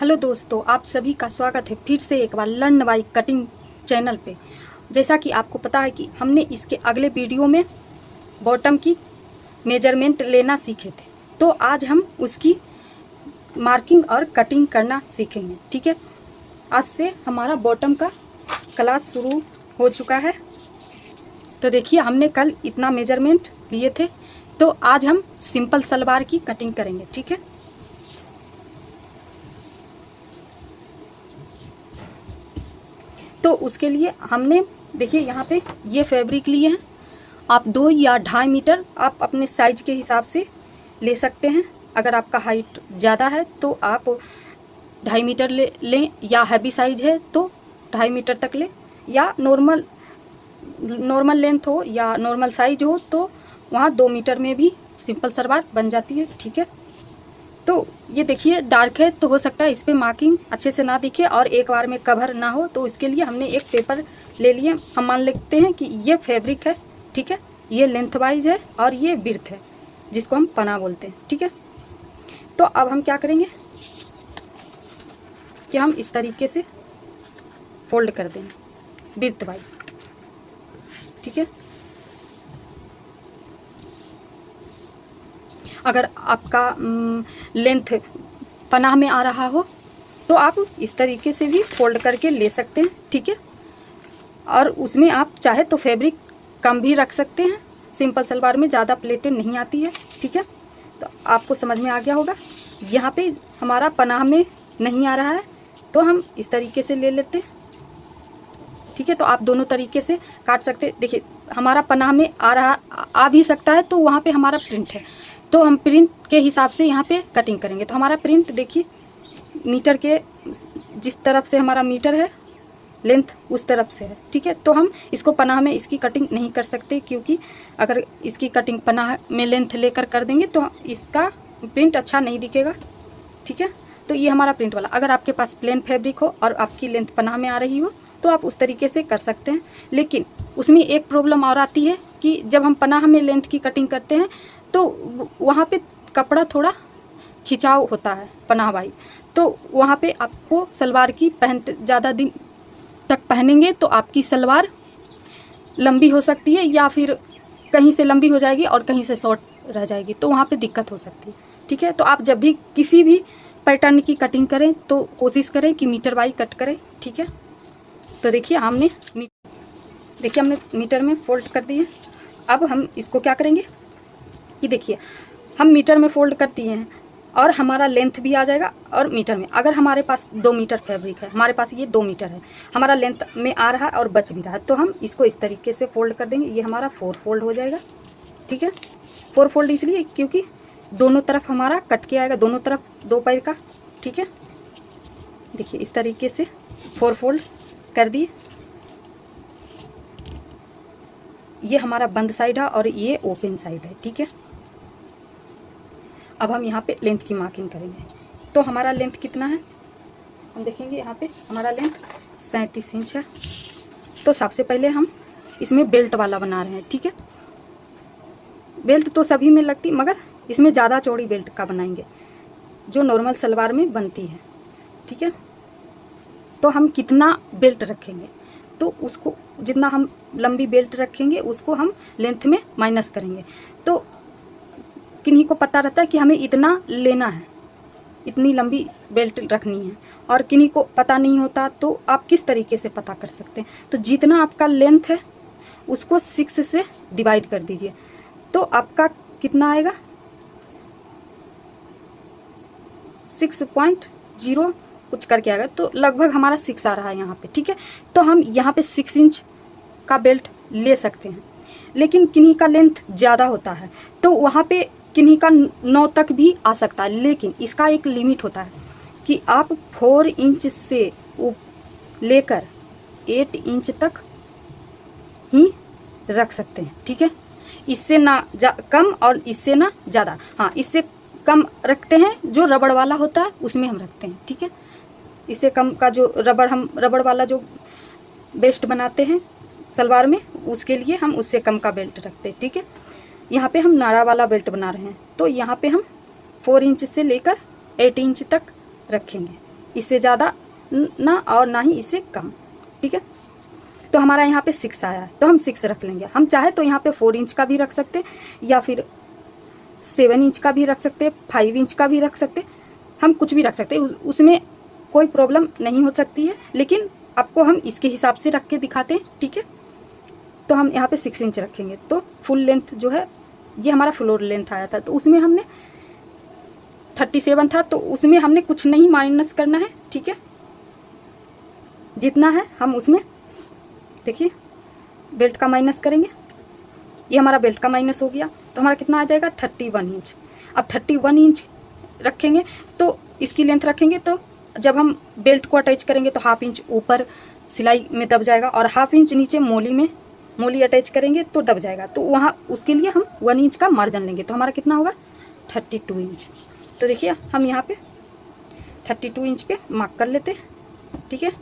Hello दोस्तों, आप सभी का स्वागत है फिर से एक बार लर्न बाय कटिंग चैनल पे। जैसा कि आपको पता है कि हमने इसके अगले वीडियो में बॉटम की मेजरमेंट लेना सीखे थे, तो आज हम उसकी मार्किंग और कटिंग करना सीखेंगे। ठीक है, आज से हमारा बॉटम का क्लास शुरू हो चुका है। तो देखिए, हमने कल इतना मेजरमेंट लिए थे, तो आज हम सिंपल सलवार की कटिंग करेंगे। ठीक है, तो उसके लिए हमने देखिए यहाँ पे ये फैब्रिक लिए हैं। आप 2 या 2.5 मीटर आप अपने साइज के हिसाब से ले सकते हैं। अगर आपका हाइट ज़्यादा है तो आप 2.5 मीटर लें, या हैवी साइज है तो 2.5 मीटर तक लें, या नॉर्मल लेंथ हो या नॉर्मल साइज हो तो वहाँ 2 मीटर में भी सिंपल सलवार बन जाती है। ठीक है, तो ये देखिए डार्क है तो हो सकता है इस पर मार्किंग अच्छे से ना दिखे और एक बार में कवर ना हो, तो इसके लिए हमने एक पेपर ले लिए। हम मान लेते हैं कि ये फैब्रिक है। ठीक है, ये लेंथ वाइज है और ये विड्थ है, जिसको हम पना बोलते हैं। ठीक है, तो अब हम क्या करेंगे कि हम इस तरीके से फोल्ड कर देंगे विड्थ वाइज। ठीक है, अगर आपका लेंथ पनाह में आ रहा हो तो आप इस तरीके से भी फोल्ड करके ले सकते हैं। ठीक है, और उसमें आप चाहे तो फैब्रिक कम भी रख सकते हैं। सिंपल सलवार में ज़्यादा प्लेटें नहीं आती है। ठीक है, तो आपको समझ में आ गया होगा। यहाँ पे हमारा पनाह में नहीं आ रहा है तो हम इस तरीके से ले लेते हैं। ठीक है, तो आप दोनों तरीके से काट सकते। देखिए, हमारा पनाह में आ भी सकता है, तो वहाँ पे हमारा प्रिंट है, तो हम प्रिंट के हिसाब से यहाँ पे कटिंग करेंगे। तो हमारा प्रिंट देखिए मीटर के जिस तरफ से हमारा मीटर है लेंथ उस तरफ से है। ठीक है, तो हम इसको पनाह में इसकी कटिंग नहीं कर सकते, क्योंकि अगर इसकी कटिंग पनाह में लेंथ लेकर कर देंगे तो इसका प्रिंट अच्छा नहीं दिखेगा। ठीक है, तो ये हमारा प्रिंट वाला। अगर आपके पास प्लेन फैब्रिक हो और आपकी लेंथ पनाह में आ रही हो तो आप उस तरीके से कर सकते हैं। लेकिन उसमें एक प्रॉब्लम और आती है कि जब हम पनाह में लेंथ की कटिंग करते हैं तो वहाँ पे कपड़ा थोड़ा खिंचाव होता है पनाह वाइज, तो वहाँ पे आपको सलवार की ज़्यादा दिन तक पहनेंगे तो आपकी सलवार लंबी हो सकती है, या फिर कहीं से लंबी हो जाएगी और कहीं से शॉर्ट रह जाएगी, तो वहाँ पे दिक्कत हो सकती है। ठीक है, तो आप जब भी किसी भी पैटर्न की कटिंग करें तो कोशिश करें कि मीटर वाइज कट करें। ठीक है, तो देखिए हमने मीटर में फोल्ड कर दिए। अब हम इसको क्या करेंगे कि देखिए हम मीटर में फोल्ड कर दिए हैं और हमारा लेंथ भी आ जाएगा और मीटर में। अगर हमारे पास 2 मीटर फैब्रिक है, हमारे पास ये 2 मीटर है, हमारा लेंथ में आ रहा है और बच भी रहा है, तो हम इसको इस तरीके से फोल्ड कर देंगे। ये हमारा 4 फोल्ड हो जाएगा। ठीक है, 4 फोल्ड इसलिए क्योंकि दोनों तरफ हमारा कट के आएगा, दोनों तरफ 2 पैर का। ठीक है, देखिए इस तरीके से 4 फोल्ड कर दिए। ये हमारा बंद साइड है और ये ओपन साइड है। ठीक है, अब हम यहाँ पे लेंथ की मार्किंग करेंगे। तो हमारा लेंथ कितना है हम देखेंगे। यहाँ पे हमारा लेंथ 37 इंच है। तो सबसे पहले हम इसमें बेल्ट वाला बना रहे हैं। ठीक है, बेल्ट तो सभी में लगती, मगर इसमें ज़्यादा चौड़ी बेल्ट का बनाएंगे जो नॉर्मल सलवार में बनती है। ठीक है, तो हम कितना बेल्ट रखेंगे तो उसको जितना हम लंबी बेल्ट रखेंगे उसको हम लेंथ में माइनस करेंगे। तो किन्हीं को पता रहता है कि हमें इतना लेना है, इतनी लंबी बेल्ट रखनी है, और किन्हीं को पता नहीं होता, तो आप किस तरीके से पता कर सकते हैं। तो जितना आपका लेंथ है उसको 6 से डिवाइड कर दीजिए, तो आपका कितना आएगा 6.0 कुछ करके आएगा, तो लगभग हमारा 6 आ रहा है यहाँ पे। ठीक है, तो हम यहाँ पे 6 इंच का बेल्ट ले सकते हैं। लेकिन किन्हीं का लेंथ ज़्यादा होता है तो वहाँ पे किन्हीं का 9 तक भी आ सकता है, लेकिन इसका एक लिमिट होता है कि आप 4 इंच से लेकर 8 इंच तक ही रख सकते हैं। ठीक है, इससे ना कम और इससे ना ज़्यादा। हाँ, इससे कम रखते हैं जो रबड़ वाला होता है उसमें हम रखते हैं। ठीक है, इससे कम का जो रबड़ वाला जो बेस्ट बनाते हैं सलवार में, उसके लिए हम उससे कम का बेल्ट रखते हैं। ठीक है, यहाँ पे हम नाड़ा वाला बेल्ट बना रहे हैं, तो यहाँ पे हम 4 इंच से लेकर 8 इंच तक रखेंगे। इससे ज़्यादा ना और ना ही इससे कम, ठीक है। तो हमारा यहाँ पे 6 आया है तो हम 6 रख लेंगे। हम चाहे तो यहाँ पे 4 इंच का भी रख सकते या फिर 7 इंच का भी रख सकते, 5 इंच का भी रख सकते, हम कुछ भी रख सकते, उसमें कोई प्रॉब्लम नहीं हो सकती है, लेकिन आपको हम इसके हिसाब से रख के दिखाते हैं, ठीक है। तो हम यहाँ पे 6 इंच रखेंगे। तो फुल लेंथ जो है ये हमारा फ्लोर लेंथ आया था, तो उसमें हमने 37 था, तो उसमें हमने कुछ नहीं माइनस करना है, ठीक है। जितना है हम उसमें देखिए बेल्ट का माइनस करेंगे, ये हमारा बेल्ट का माइनस हो गया, तो हमारा कितना आ जाएगा 31 इंच। अब 31 इंच रखेंगे तो इसकी लेंथ रखेंगे, तो जब हम बेल्ट को अटैच करेंगे तो 1/2 इंच ऊपर सिलाई में दब जाएगा और 1/2 इंच नीचे मोली अटैच करेंगे तो दब जाएगा। तो वहाँ उसके लिए हम 1 इंच का मार्जिन लेंगे, तो हमारा कितना होगा 32 इंच। तो देखिए हम यहाँ पे 32 इंच पे मार्क कर लेते हैं, ठीक है।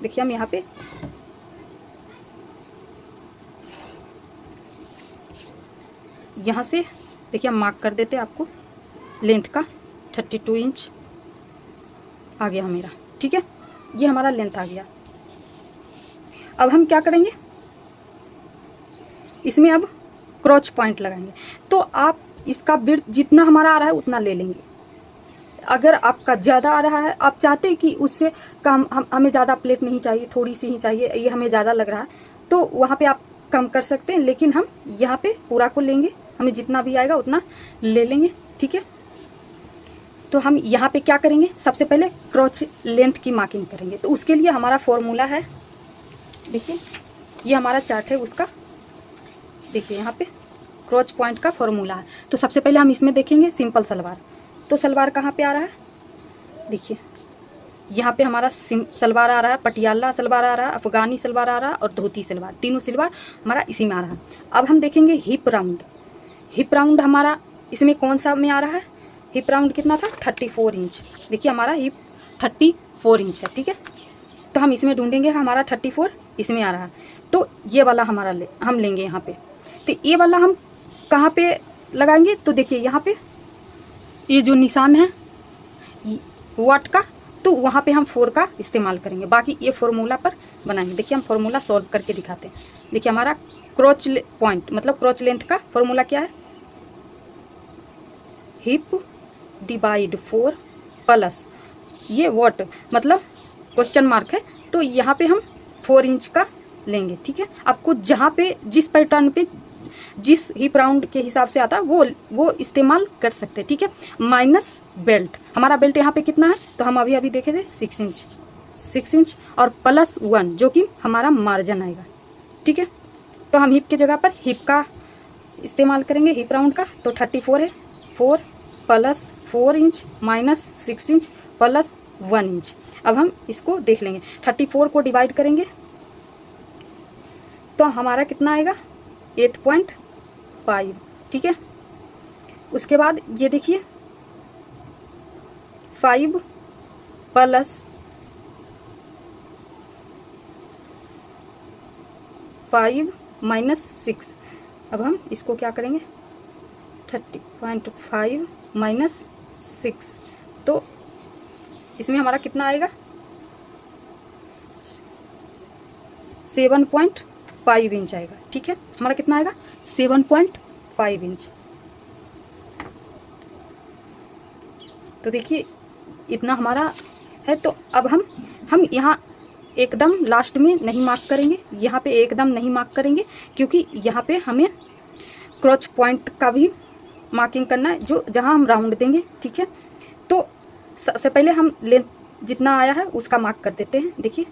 देखिए हम यहाँ पे यहाँ से देखिए हम मार्क कर देते हैं आपको लेंथ का 32 इंच आ गया मेरा, ठीक है। ये हमारा लेंथ आ गया। अब हम क्या करेंगे, इसमें अब क्रॉच पॉइंट लगाएंगे। तो आप इसका विड्थ जितना हमारा आ रहा है उतना ले लेंगे। अगर आपका ज़्यादा आ रहा है, आप चाहते हैं कि उससे कम, हमें ज़्यादा प्लेट नहीं चाहिए, थोड़ी सी ही चाहिए, ये हमें ज़्यादा लग रहा है, तो वहाँ पे आप कम कर सकते हैं, लेकिन हम यहाँ पे पूरा को लेंगे, हमें जितना भी आएगा उतना ले लेंगे, ठीक है। तो हम यहाँ पे क्या करेंगे, सबसे पहले क्रॉच लेंथ की मार्किंग करेंगे। तो उसके लिए हमारा फॉर्मूला है, देखिए ये हमारा चार्ट है उसका, देखिए यहाँ पे क्रॉच पॉइंट का फॉर्मूला है। तो सबसे पहले हम इसमें देखेंगे सिंपल सलवार। तो सलवार कहाँ पे आ रहा है, देखिए यहाँ पे हमारा सलवार आ रहा है, पटियाला सलवार आ रहा है, अफगानी सलवार आ रहा है और धोती सलवार, तीनों सलवार हमारा इसी में आ रहा है। अब हम देखेंगे हिप राउंड। हिप राउंड हमारा इसमें कौन सा में आ रहा है, हिप राउंड कितना था 34 इंच। देखिए हमारा हिप 34 इंच है, ठीक है। तो हम इसमें ढूंढेंगे, हमारा 34 इसमें आ रहा है, तो ये वाला हमारा हम लेंगे यहाँ पे। तो ये वाला हम कहाँ पे लगाएंगे, तो देखिए यहाँ पे ये जो निशान है वाट का, तो वहाँ पे हम 4 का इस्तेमाल करेंगे, बाकी ये फॉर्मूला पर बनाएंगे। देखिए हम फॉर्मूला सॉल्व करके दिखाते हैं। देखिए हमारा क्रॉच पॉइंट मतलब क्रॉच लेंथ का फॉर्मूला क्या है, हिप डिवाइड 4 प्लस ये वॉट मतलब क्वेश्चन मार्क है, तो यहाँ पे हम 4 इंच का लेंगे, ठीक है। आपको जहाँ पे जिस पैटर्न पे जिस हिप राउंड के हिसाब से आता है वो इस्तेमाल कर सकते हैं, ठीक है। माइनस बेल्ट, हमारा बेल्ट यहाँ पे कितना है, तो हम अभी देखे थे 6 इंच और प्लस 1 जो कि हमारा मार्जिन आएगा, ठीक है। तो हम हिप की जगह पर हिप का इस्तेमाल करेंगे, हिप राउंड का। तो 34 है, 4 plus 4 inch minus 6 inch plus 1 inch. अब हम इसको देख लेंगे, 34 को डिवाइड करेंगे तो हमारा कितना आएगा 8.5, ठीक है। उसके बाद ये देखिए 5 प्लस 5 माइनस 6। अब हम इसको क्या करेंगे 30.5 माइनस 6, तो इसमें हमारा कितना आएगा 7.5 इंच आएगा, ठीक है। हमारा कितना आएगा 7.5 इंच। तो देखिए इतना हमारा है। तो अब हम यहाँ एकदम लास्ट में नहीं मार्क करेंगे, यहाँ पे एकदम नहीं मार्क करेंगे, क्योंकि यहाँ पे हमें क्रॉच पॉइंट का भी मार्किंग करना है, जो जहाँ हम राउंड देंगे, ठीक है। तो सबसे पहले हम लेंथ जितना आया है उसका मार्क कर देते हैं। देखिए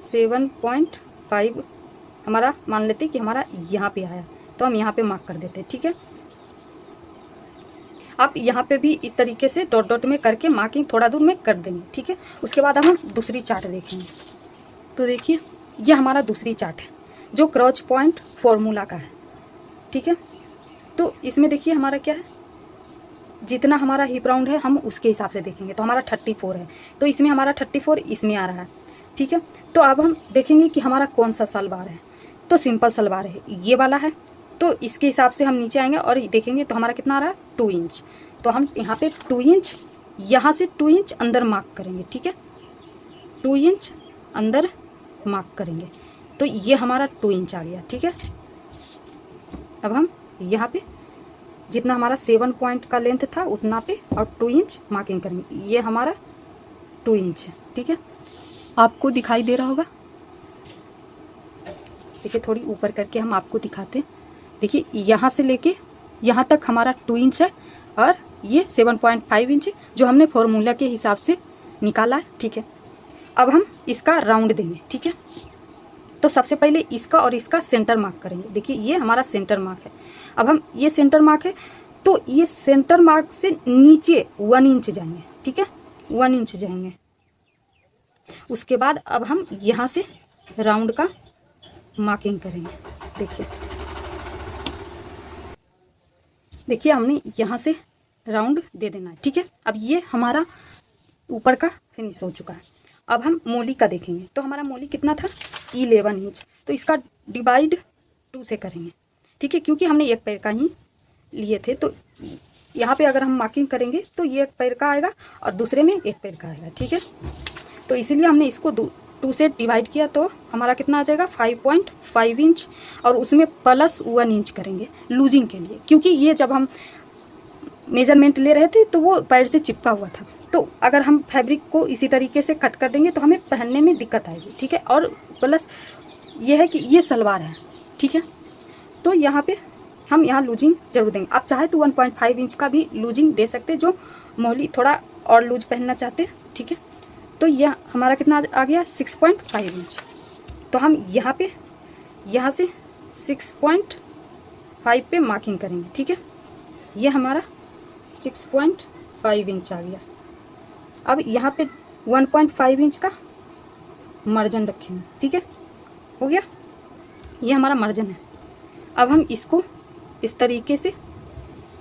7.5 हमारा मान लेते हैं कि हमारा यहाँ पे आया, तो हम यहाँ पे मार्क कर देते हैं, ठीक है। आप यहाँ पे भी इस तरीके से डॉट डॉट में करके मार्किंग थोड़ा दूर में कर देंगे, ठीक है। उसके बाद हम दूसरी चार्ट देखेंगे। तो देखिए ये हमारा दूसरी चार्ट है जो क्रॉच पॉइंट फॉर्मूला का है, ठीक है। तो इसमें देखिए हमारा क्या है, जितना हमारा हिप राउंड है हम उसके हिसाब से देखेंगे। तो हमारा 34 है, तो इसमें हमारा 34 इसमें आ रहा है, ठीक है। तो अब हम देखेंगे कि हमारा कौन सा सलवार है, तो सिंपल सलवार है, ये वाला है। तो इसके हिसाब से हम नीचे आएंगे और देखेंगे तो हमारा कितना आ रहा है 2 इंच। तो हम यहाँ पे 2 इंच, यहाँ से 2 इंच अंदर मार्क करेंगे, ठीक है, 2 इंच अंदर मार्क करेंगे। तो ये हमारा 2 इंच आ गया, ठीक है। अब हम यहाँ पे जितना हमारा 7 पॉइंट का लेंथ था उतना पे और 2 इंच मार्किंग करेंगे। ये हमारा 2 इंच है, ठीक है। आपको दिखाई दे रहा होगा, देखिए थोड़ी ऊपर करके हम आपको दिखाते हैं। देखिए यहाँ से लेके यहाँ तक हमारा 2 इंच है और ये 7.5 इंच है जो हमने फॉर्मूला के हिसाब से निकाला है, ठीक है। अब हम इसका राउंड देंगे, ठीक है। तो सबसे पहले इसका और इसका सेंटर मार्क करेंगे। देखिए ये हमारा सेंटर मार्क है। अब हम ये सेंटर मार्क है तो ये सेंटर मार्क से नीचे 1 इंच जाएंगे, ठीक है, 1 इंच जाएंगे। उसके बाद अब हम यहाँ से राउंड का मार्किंग करेंगे। देखिए हमने यहाँ से राउंड दे देना है, ठीक है। अब ये हमारा ऊपर का फिनिश हो चुका है। अब हम मोली का देखेंगे। तो हमारा मोली कितना था 11 इंच। तो इसका डिवाइड 2 से करेंगे, ठीक है, क्योंकि हमने एक पैर का ही लिए थे। तो यहाँ पे अगर हम मार्किंग करेंगे तो ये एक पैर का आएगा और दूसरे में एक पैर का आएगा, ठीक है। तो इसीलिए हमने इसको 2 से डिवाइड किया। तो हमारा कितना आ जाएगा 5.5 इंच और उसमें प्लस 1 इंच करेंगे लूजिंग के लिए, क्योंकि ये जब हम मेजरमेंट ले रहे थे तो वो पैर से चिपका हुआ था। तो अगर हम फैब्रिक को इसी तरीके से कट कर देंगे तो हमें पहनने में दिक्कत आएगी, ठीक है। और प्लस ये है कि ये सलवार है, ठीक है। तो यहाँ पे हम यहाँ लूजिंग जरूर देंगे। आप चाहे तो 1.5 इंच का भी लूजिंग दे सकते, जो मोली थोड़ा और लूज पहनना चाहते हैं, ठीक है। तो यह हमारा कितना आ गया 6.5 इंच। तो हम यहाँ पे यहाँ से 6.5 पे मार्किंग करेंगे, ठीक है। ये हमारा 6.5 इंच आ गया। अब यहाँ पे 1.5 इंच का मार्जिन रखेंगे, ठीक है, हो गया। ये हमारा मार्जिन है। अब हम इसको इस तरीके से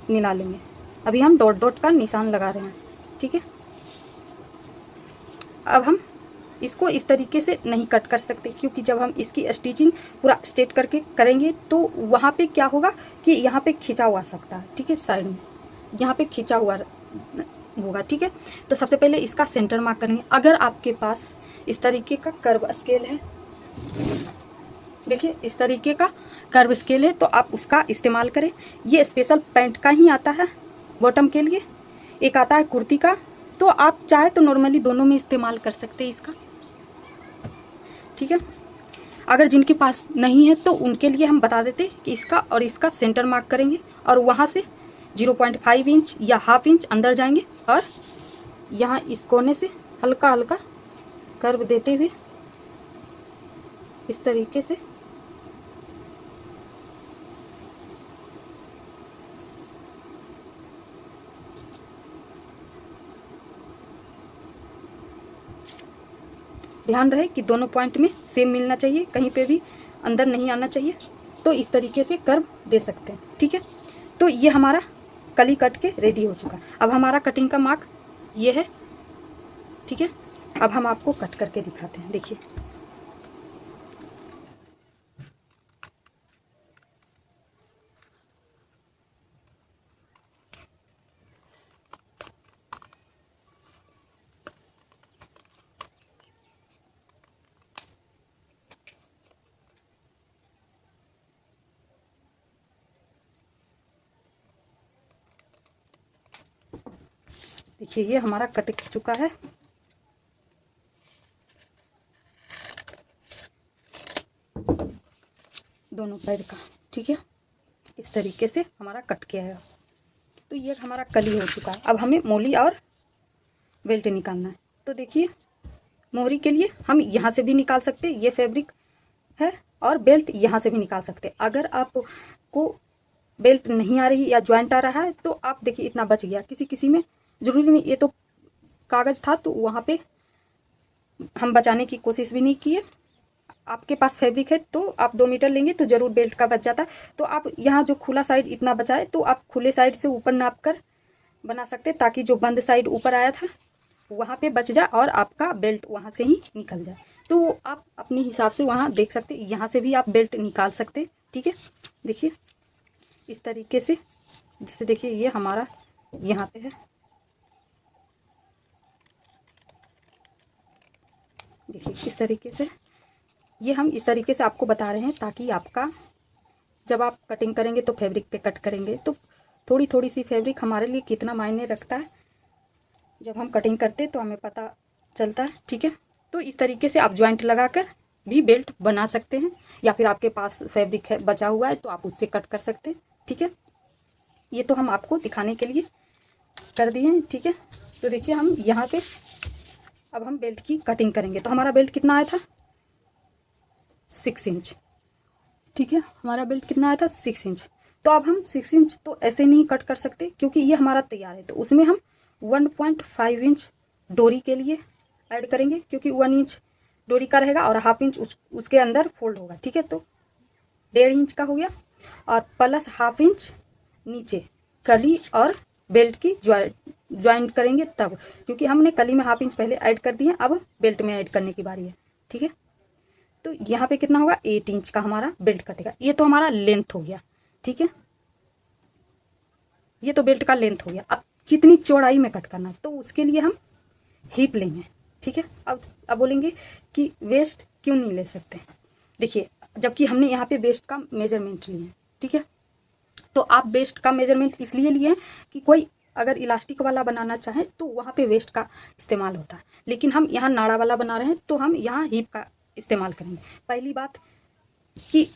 मिला लेंगे। अभी हम डॉट डॉट का निशान लगा रहे हैं, ठीक है। अब हम इसको इस तरीके से नहीं कट कर सकते, क्योंकि जब हम इसकी स्टिचिंग पूरा स्ट्रेट करके करेंगे तो वहाँ पे क्या होगा कि यहाँ पे खिंचा हुआ आ सकता है, ठीक है, साइड में यहाँ पे खिंचा हुआ होगा, ठीक है। तो सबसे पहले इसका सेंटर मार्क करेंगे। अगर आपके पास इस तरीके का कर्व स्केल है, देखिए इस तरीके का कर्व स्केल है, तो आप उसका इस्तेमाल करें। ये स्पेशल पैंट का ही आता है बॉटम के लिए, एक आता है कुर्ती का। तो आप चाहे तो नॉर्मली दोनों में इस्तेमाल कर सकते हैं इसका, ठीक है। अगर जिनके पास नहीं है तो उनके लिए हम बता देते कि इसका और इसका सेंटर मार्क करेंगे और वहाँ से 0.5 इंच या हाफ इंच अंदर जाएंगे और यहाँ इस कोने से हल्का हल्का कर्व देते हुए इस तरीके से ध्यान रहे कि दोनों पॉइंट में सेम मिलना चाहिए, कहीं पे भी अंदर नहीं आना चाहिए। तो इस तरीके से कर्व दे सकते हैं, ठीक है। तो ये हमारा कली कट के रेडी हो चुका। अब हमारा कटिंग का मार्क ये है, ठीक है। अब हम आपको कट करके दिखाते हैं, देखिए। देखिए ये हमारा कट चुका है। दोनों पैर का, ठीक है, इस तरीके से हमारा कट किया है। तो ये हमारा कली हो चुका है। अब हमें मोली और बेल्ट निकालना है। तो देखिए मोहरी के लिए हम यहाँ से भी निकाल सकते, ये फैब्रिक है, और बेल्ट यहाँ से भी निकाल सकते। अगर आपको बेल्ट नहीं आ रही या ज्वाइंट आ रहा है तो आप देखिए इतना बच गया। किसी किसी में ज़रूरी नहीं, ये तो कागज़ था तो वहाँ पे हम बचाने की कोशिश भी नहीं किए। आपके पास फैब्रिक है तो आप 2 मीटर लेंगे तो ज़रूर बेल्ट का बच जाता। तो आप यहाँ जो खुला साइड इतना बचाए तो आप खुले साइड से ऊपर नाप कर बना सकते, ताकि जो बंद साइड ऊपर आया था वहाँ पे बच जाए और आपका बेल्ट वहाँ से ही निकल जाए। तो आप अपने हिसाब से वहाँ देख सकते, यहाँ से भी आप बेल्ट निकाल सकते, ठीक है। देखिए इस तरीके से, जैसे देखिए ये हमारा यहाँ पे है, देखिए इस तरीके से। ये हम इस तरीके से आपको बता रहे हैं ताकि आपका जब आप कटिंग करेंगे तो फैब्रिक पे कट करेंगे तो थोड़ी थोड़ी सी फैब्रिक हमारे लिए कितना मायने रखता है जब हम कटिंग करते तो हमें पता चलता है, ठीक है। तो इस तरीके से आप जॉइंट लगाकर भी बेल्ट बना सकते हैं, या फिर आपके पास फैब्रिक है बचा हुआ है तो आप उससे कट कर सकते हैं, ठीक है। ये तो हम आपको दिखाने के लिए कर दिए हैं, ठीक है। तो देखिए हम यहाँ पे अब हम बेल्ट की कटिंग करेंगे। तो हमारा बेल्ट कितना आया था, 6 इंच, ठीक है। हमारा बेल्ट कितना आया था, 6 इंच। तो अब हम 6 इंच तो ऐसे नहीं कट कर सकते क्योंकि ये हमारा तैयार है, तो उसमें हम 1.5 इंच डोरी के लिए ऐड करेंगे, क्योंकि 1 इंच डोरी का रहेगा और हाफ इंच उसके अंदर फोल्ड होगा, ठीक है। तो 1.5 इंच का हो गया, और प्लस हाफ इंच नीचे कली और बेल्ट की ज्वाइंट करेंगे तब, क्योंकि हमने कली में हाफ इंच पहले ऐड कर दिए, अब बेल्ट में ऐड करने की बारी है, ठीक है। तो यहाँ पे कितना होगा, 8 इंच का हमारा बेल्ट कटेगा। ये तो हमारा लेंथ हो गया, ठीक है। ये तो बेल्ट का लेंथ हो गया। अब कितनी चौड़ाई में कट करना है तो उसके लिए हम हिप लेंगे, ठीक है। अब बोलेंगे कि वेस्ट क्यों नहीं ले सकते, देखिए जबकि हमने यहाँ पे वेस्ट का मेजरमेंट लिया है, ठीक है। तो आप वेस्ट का मेजरमेंट इसलिए लिए कि कोई अगर इलास्टिक वाला बनाना चाहे तो वहाँ पे वेस्ट का इस्तेमाल होता है, लेकिन हम यहाँ नाड़ा वाला बना रहे हैं तो हम यहाँ हिप का इस्तेमाल करेंगे। पहली बात कि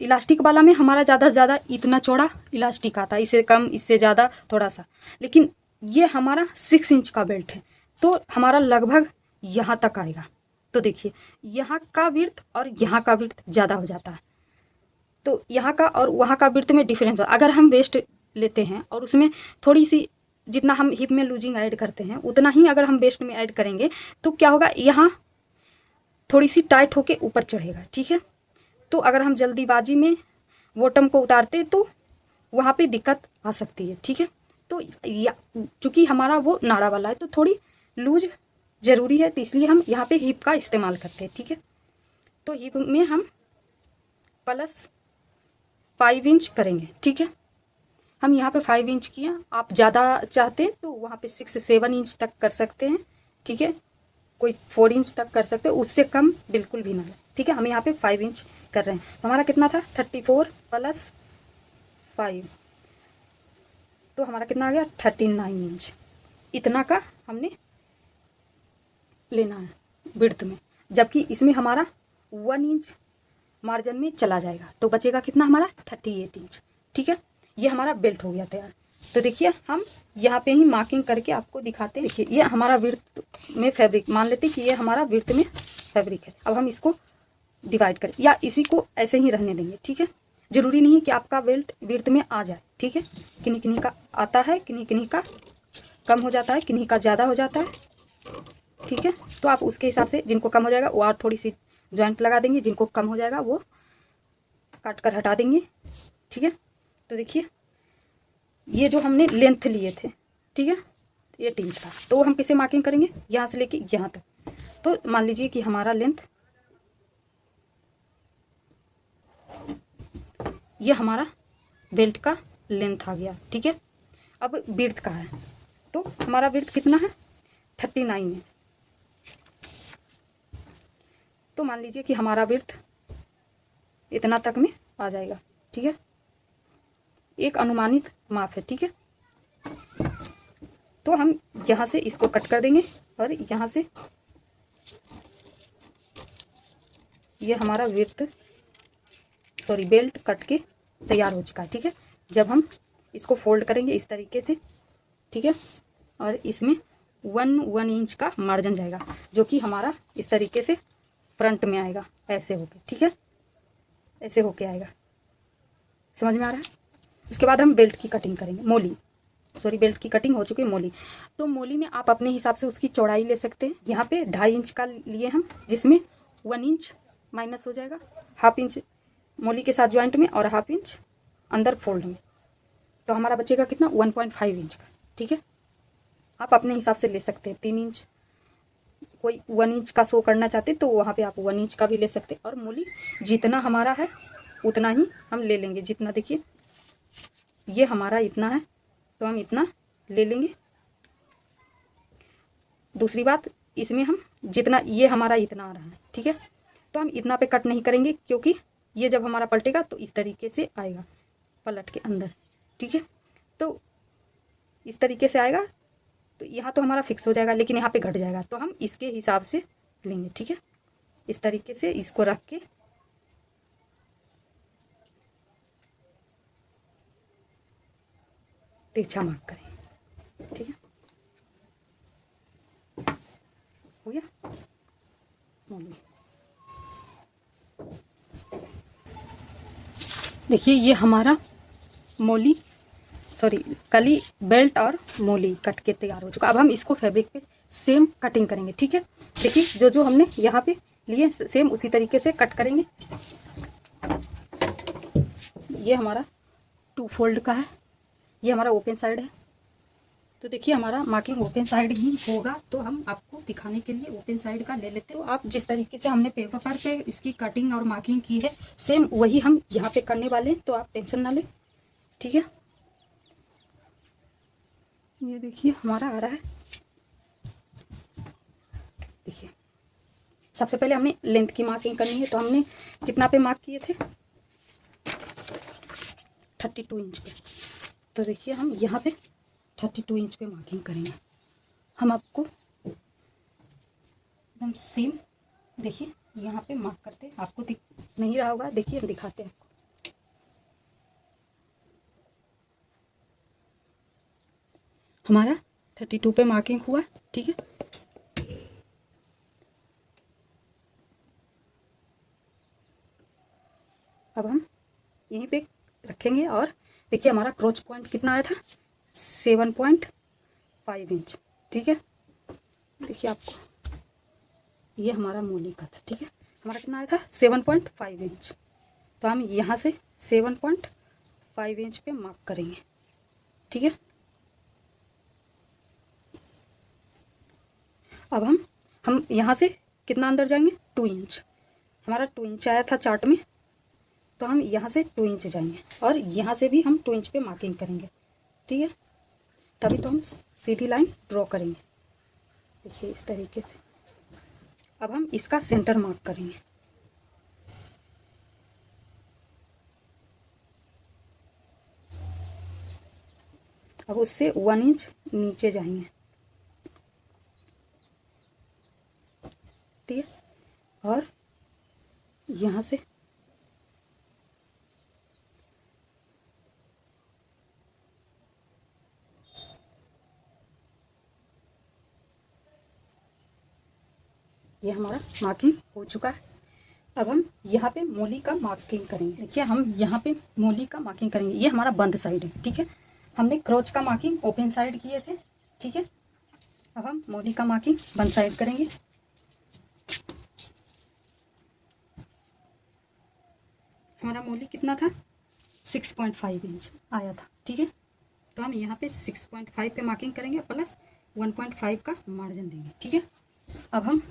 इलास्टिक वाला में हमारा ज़्यादा से ज़्यादा इतना चौड़ा इलास्टिक आता है, इससे कम इससे ज़्यादा थोड़ा सा, लेकिन ये हमारा 6 इंच का बेल्ट है तो हमारा लगभग यहाँ तक आएगा। तो देखिए यहाँ का विड्थ और यहाँ का विड्थ ज़्यादा हो जाता है, तो यहाँ का और वहाँ का विड्थ में डिफरेंस है। अगर हम वेस्ट लेते हैं और उसमें थोड़ी सी जितना हम हिप में लूजिंग ऐड करते हैं उतना ही अगर हम वेस्ट में ऐड करेंगे तो क्या होगा, यहाँ थोड़ी सी टाइट होके ऊपर चढ़ेगा, ठीक है। तो अगर हम जल्दीबाजी में बॉटम को उतारते तो वहाँ पे दिक्कत आ सकती है, ठीक है। तो चूँकि हमारा वो नाड़ा वाला है तो थोड़ी लूज ज़रूरी है, तो इसलिए हम यहाँ पे हिप का इस्तेमाल करते हैं, ठीक है। तो हिप में हम प्लस 5 इंच करेंगे, ठीक है। हम यहाँ पे 5 इंच किया, आप ज़्यादा चाहते हैं तो वहाँ पे 6-7 इंच तक कर सकते हैं, ठीक है। कोई 4 इंच तक कर सकते हैं, उससे कम बिल्कुल भी ना, ठीक है। हम यहाँ पे 5 इंच कर रहे हैं। तो हमारा कितना था, 34 प्लस 5, तो हमारा कितना आ गया, 39 इंच। इतना का हमने लेना है विड्थ में, जबकि इसमें हमारा 1 इंच मार्जिन में चला जाएगा, तो बचेगा कितना हमारा, 38 इंच, ठीक है। ये हमारा बेल्ट हो गया तैयार। तो देखिए हम यहाँ पे ही मार्किंग करके आपको दिखाते हैं। देखिए ये हमारा विड्थ में फैब्रिक, मान लेते हैं कि ये हमारा विड्थ में फैब्रिक है। अब हम इसको डिवाइड करें या इसी को ऐसे ही रहने देंगे, ठीक है। ज़रूरी नहीं है कि आपका बेल्ट विड्थ में आ जाए, ठीक है। किन्हीं किन्हीं का आता है, किन्हीं किन्हीं का कम हो जाता है, किन्हीं का ज़्यादा हो जाता है, ठीक है। तो आप उसके हिसाब से, जिनको कम हो जाएगा वो और थोड़ी सी जॉइंट लगा देंगे, जिनको कम हो जाएगा वो काट कर हटा देंगे, ठीक है। तो देखिए ये जो हमने लेंथ लिए थे, ठीक है, 8 इंच का, तो हम किसे मार्किंग करेंगे, यहाँ से लेके यहाँ तक। तो मान लीजिए कि हमारा लेंथ, ये हमारा बेल्ट का लेंथ आ गया, ठीक है। अब विड्थ का है, तो हमारा विड्थ कितना है, 39 है। तो मान लीजिए कि हमारा विड्थ इतना तक में आ जाएगा, ठीक है। एक अनुमानित माप है, ठीक है। तो हम यहाँ से इसको कट कर देंगे और यहाँ से ये हमारा बेल्ट कट के तैयार हो चुका है, ठीक है। जब हम इसको फोल्ड करेंगे इस तरीके से, ठीक है, और इसमें 1 इंच का मार्जिन जाएगा, जो कि हमारा इस तरीके से फ्रंट में आएगा, ऐसे होके, ठीक है, ऐसे होके आएगा। समझ में आ रहा है। उसके बाद हम बेल्ट की कटिंग करेंगे, बेल्ट की कटिंग हो चुकी है। मोली, तो मोली में आप अपने हिसाब से उसकी चौड़ाई ले सकते हैं। यहाँ पे 2.5 इंच का लिए हम, जिसमें 1 इंच माइनस हो जाएगा, हाफ इंच मोली के साथ ज्वाइंट में और हाफ इंच अंदर फोल्ड में, तो हमारा बचेगा कितना, 1.5 इंच का, ठीक है। आप अपने हिसाब से ले सकते हैं, 3 इंच, कोई 1 इंच का शो करना चाहते तो वहाँ पे आप 1 इंच का भी ले सकते हैं। और मोली जितना हमारा है उतना ही हम ले लेंगे, जितना देखिए ये हमारा इतना है तो हम इतना ले लेंगे। दूसरी बात, इसमें हम जितना, ये हमारा इतना आ रहा है, ठीक है, तो हम इतना पे कट नहीं करेंगे क्योंकि ये जब हमारा पलटेगा तो इस तरीके से आएगा पलट के अंदर, ठीक है। तो इस तरीके से आएगा तो यहाँ तो हमारा फिक्स हो जाएगा, लेकिन यहाँ पे घट जाएगा, तो हम इसके हिसाब से लेंगे, ठीक है। इस तरीके से इसको रख के तिरछा मार्क करें, ठीक है। हो गया मोली। देखिए ये हमारा मोली, सॉरी कली, बेल्ट और मोली कट के तैयार हो चुका। अब हम इसको फैब्रिक पे सेम कटिंग करेंगे, ठीक है। देखिए जो जो हमने यहाँ पे लिए सेम उसी तरीके से कट करेंगे। ये हमारा 2 फोल्ड का है, ये हमारा ओपन साइड है। तो देखिए हमारा मार्किंग ओपन साइड ही होगा, तो हम आपको दिखाने के लिए ओपन साइड का ले लेते हैं। तो आप जिस तरीके से हमने पेपर पर पे इसकी कटिंग और मार्किंग की है सेम वही हम यहाँ पे करने वाले हैं, तो आप टेंशन ना लें, ठीक है। ये देखिए हमारा आ रहा है। देखिए सबसे पहले हमने लेंथ की मार्किंग करनी है, तो हमने कितना पे मार्क किए थे, 32 इंच पे। तो देखिए हम यहाँ पे 32 इंच पे मार्किंग करेंगे। हम आपको एकदम सेम, देखिए यहाँ पे मार्क करते, आपको दिख नहीं रहा होगा, देखिए हम दिखाते हैं आपको। हमारा 32 पे मार्किंग हुआ, ठीक है। अब हम यहीं पे रखेंगे और देखिए हमारा क्रोच पॉइंट कितना आया था, 7.5 इंच, ठीक है। देखिए आपको ये हमारा मोली का था, ठीक है। हमारा कितना आया था, 7.5 इंच। तो हम यहाँ से 7.5 इंच पे मार्क करेंगे, ठीक है। अब हम यहाँ से कितना अंदर जाएंगे, 2 इंच। हमारा 2 इंच आया था चार्ट में, तो हम यहाँ से 2 इंच जाएंगे और यहाँ से भी हम 2 इंच पे मार्किंग करेंगे, ठीक है। तभी तो हम सीधी लाइन ड्रॉ करेंगे, देखिए इस तरीके से। अब हम इसका सेंटर मार्क करेंगे। अब उससे 1 इंच नीचे जाएंगे, ठीक है। और यहाँ से ये हमारा मार्किंग हो चुका है। अब हम यहाँ पे मोली का मार्किंग करेंगे। देखिए हम यहाँ पे मोली का मार्किंग करेंगे। ये हमारा बंद साइड है, ठीक है। हमने क्रोच का मार्किंग ओपन साइड किए थे, ठीक है। अब हम मोली का मार्किंग बंद साइड करेंगे। हमारा मोली कितना था, 6.5 इंच आया था, ठीक है। तो हम यहाँ पे 6.5 पे मार्किंग करेंगे प्लस 1.5 का मार्जिन देंगे, ठीक है। अब हम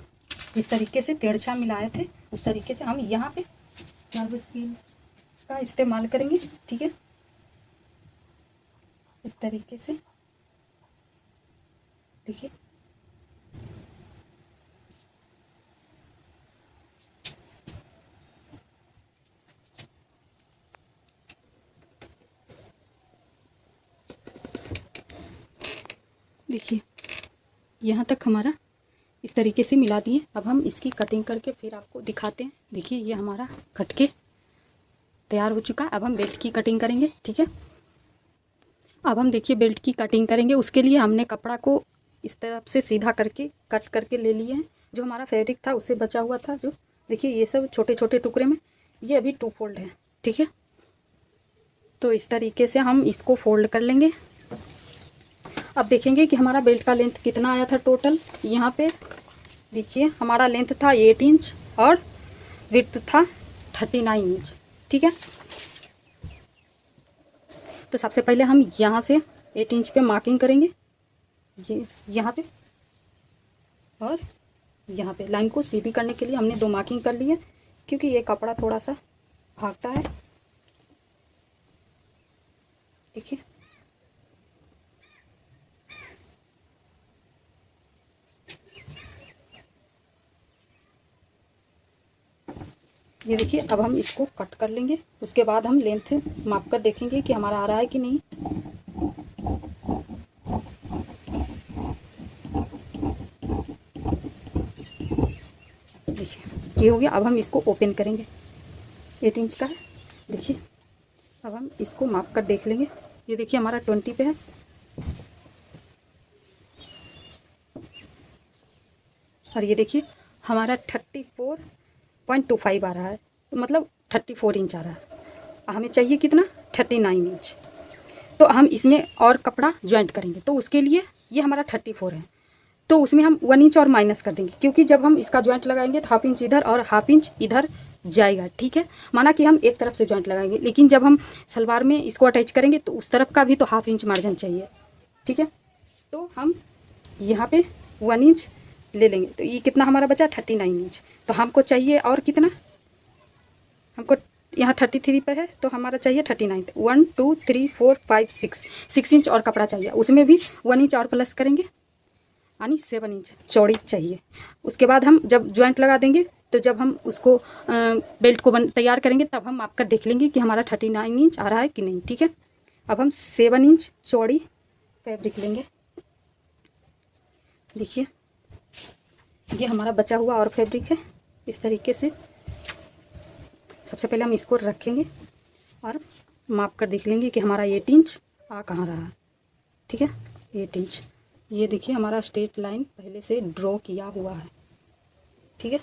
जिस तरीके से तिरछा मिलाए थे उस तरीके से हम यहाँ पे कर्व स्केल का इस्तेमाल करेंगे, ठीक है। इस तरीके से देखिए देखिए यहाँ तक हमारा इस तरीके से मिला दिए। अब हम इसकी कटिंग करके फिर आपको दिखाते हैं। देखिए ये हमारा कट के तैयार हो चुका है। अब हम बेल्ट की कटिंग करेंगे, ठीक है। अब हम देखिए बेल्ट की कटिंग करेंगे। उसके लिए हमने कपड़ा को इस तरफ से सीधा करके कट करके ले लिए हैं। जो हमारा फैब्रिक था उससे बचा हुआ था, जो देखिए ये सब छोटे छोटे टुकड़े में, ये अभी 2 फोल्ड है, ठीक है। तो इस तरीके से हम इसको फोल्ड कर लेंगे। अब देखेंगे कि हमारा बेल्ट का लेंथ कितना आया था टोटल। यहाँ पे देखिए हमारा लेंथ था 8 इंच और विड्थ था 39 इंच, ठीक है। तो सबसे पहले हम यहाँ से 8 इंच पे मार्किंग करेंगे, ये यहाँ पे और यहाँ पे। लाइन को सीधी करने के लिए हमने 2 मार्किंग कर ली है, क्योंकि ये कपड़ा थोड़ा सा भागता है। देखिए ये देखिए। अब हम इसको कट कर लेंगे, उसके बाद हम लेंथ माप कर देखेंगे कि हमारा आ रहा है कि नहीं। देखिए ये हो गया। अब हम इसको ओपन करेंगे, 8 इंच का है। देखिए अब हम इसको माप कर देख लेंगे। ये देखिए हमारा 20 पे है, और ये देखिए हमारा 34.25 आ रहा है, तो मतलब 34 इंच आ रहा है। हमें चाहिए कितना, 39 इंच। तो हम इसमें और कपड़ा ज्वाइंट करेंगे, तो उसके लिए ये हमारा 34 है, तो उसमें हम 1 इंच और माइनस कर देंगे, क्योंकि जब हम इसका ज्वाइंट लगाएंगे तो हाफ इंच इधर और हाफ इंच इधर जाएगा। ठीक है, माना कि हम एक तरफ से ज्वाइंट लगाएंगे, लेकिन जब हम सलवार में इसको अटैच करेंगे तो उस तरफ का भी तो हाफ इंच मार्जिन चाहिए। ठीक है, तो हम यहाँ पे 1 इंच ले लेंगे, तो ये कितना हमारा बचा, 39 इंच। तो हमको चाहिए और कितना, हमको यहाँ 33 पे है, तो हमारा चाहिए 39। 1 2 3 4 5 6 इंच और कपड़ा चाहिए, उसमें भी 1 इंच और प्लस करेंगे, यानी 7 इंच चौड़ी चाहिए। उसके बाद हम जब ज्वाइंट लगा देंगे, तो जब हम उसको बेल्ट को तैयार करेंगे, तब हम आपका देख लेंगे कि हमारा 39 इंच आ रहा है कि नहीं। ठीक है, अब हम 7 इंच चौड़ी फैब्रिक लेंगे। देखिए ये हमारा बचा हुआ और फैब्रिक है। इस तरीके से सबसे पहले हम इसको रखेंगे और माप कर देख लेंगे कि हमारा 8 इंच आ कहाँ रहा है। ठीक है, 8 इंच। ये देखिए हमारा स्ट्रेट लाइन पहले से ड्रॉ किया हुआ है। ठीक है,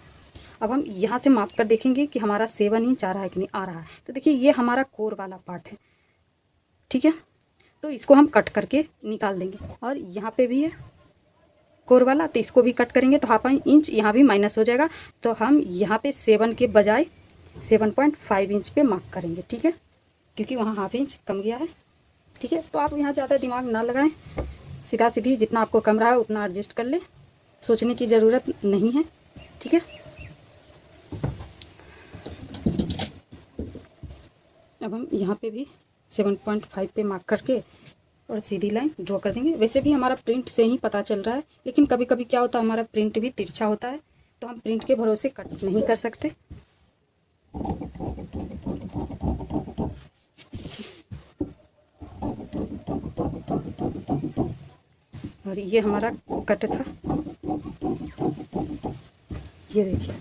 अब हम यहाँ से माप कर देखेंगे कि हमारा 7 इंच आ रहा है कि नहीं आ रहा है। तो देखिए ये हमारा कोर वाला पार्ट है। ठीक है, तो इसको हम कट करके निकाल देंगे, और यहाँ पे भी है कोर वाला, तो इसको भी कट करेंगे, तो हाफ इंच यहाँ भी माइनस हो जाएगा। तो हम यहाँ पे 7 के बजाय 7.5 इंच पे मार्क करेंगे। ठीक है, क्योंकि वहाँ हाफ इंच कम गया है। ठीक है, तो आप यहाँ ज़्यादा दिमाग ना लगाएं, सीधा सीधी जितना आपको कम रहा है उतना एडजस्ट कर ले, सोचने की ज़रूरत नहीं है। ठीक है, अब हम यहाँ पे भी 7.5 पे मार्क करके और सीधी लाइन ड्रॉ कर देंगे। वैसे भी हमारा प्रिंट से ही पता चल रहा है, लेकिन कभी कभी क्या होता है हमारा प्रिंट भी तिरछा होता है, तो हम प्रिंट के भरोसे कट नहीं कर सकते। और ये हमारा कट था, ये देखिए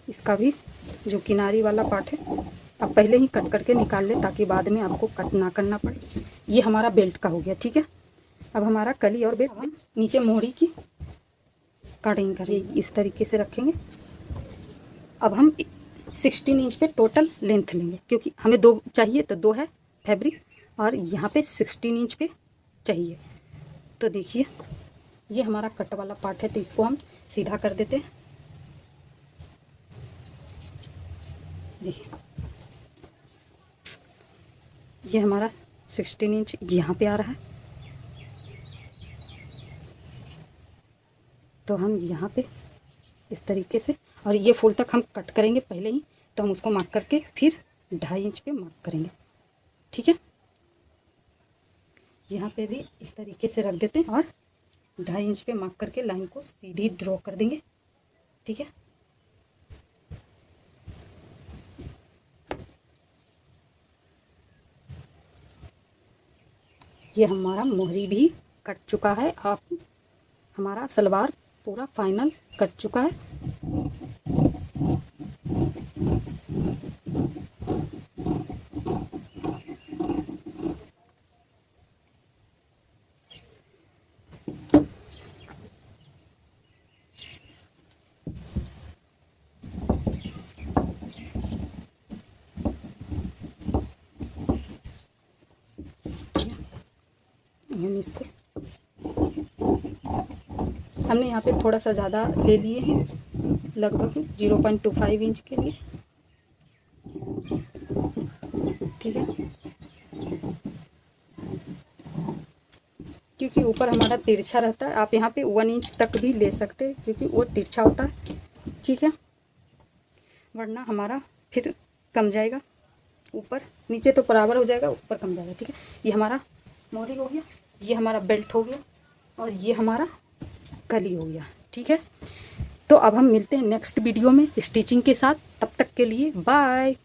इसका भी जो किनारी वाला पार्ट है आप पहले ही कट करके निकाल ले, ताकि बाद में आपको कट ना करना पड़े। ये हमारा बेल्ट का हो गया। ठीक है, अब हमारा कली और बेल्ट हम नीचे मोहरी की कटिंग करेंगे, इस तरीके से रखेंगे। अब हम 16 इंच पे टोटल लेंथ लेंगे, क्योंकि हमें 2 चाहिए, तो 2 है फैब्रिक, और यहाँ पे 16 इंच पे चाहिए। तो देखिए ये हमारा कट वाला पार्ट है, तो इसको हम सीधा कर देते हैं। देखिए ये हमारा 16 इंच यहाँ पे आ रहा है, तो हम यहाँ पे इस तरीके से, और ये फुल तक हम कट करेंगे पहले ही, तो हम उसको मार्क करके फिर 2.5 इंच पे मार्क करेंगे। ठीक है, यहाँ पे भी इस तरीके से रख देते हैं और 2.5 इंच पे मार्क करके लाइन को सीधी ड्रॉ कर देंगे। ठीक है, ये हमारा मोहरी भी कट चुका है। आप हमारा सलवार पूरा फाइनल कट चुका है। हम इसको हमने यहाँ पे थोड़ा सा ज़्यादा ले लिए हैं, लगभग 0.25 इंच के लिए। ठीक है, क्योंकि ऊपर हमारा तिरछा रहता है, आप यहाँ पे 1 इंच तक भी ले सकते हैं, क्योंकि वो तिरछा होता है। ठीक है, वरना हमारा फिर कम जाएगा ऊपर नीचे तो बराबर हो जाएगा, ऊपर कम जाएगा। ठीक है, ये हमारा मोरी हो गया, ये हमारा बेल्ट हो गया और ये हमारा कली हो गया। ठीक है, तो अब हम मिलते हैं नेक्स्ट वीडियो में स्टिचिंग के साथ। तब तक के लिए बाय।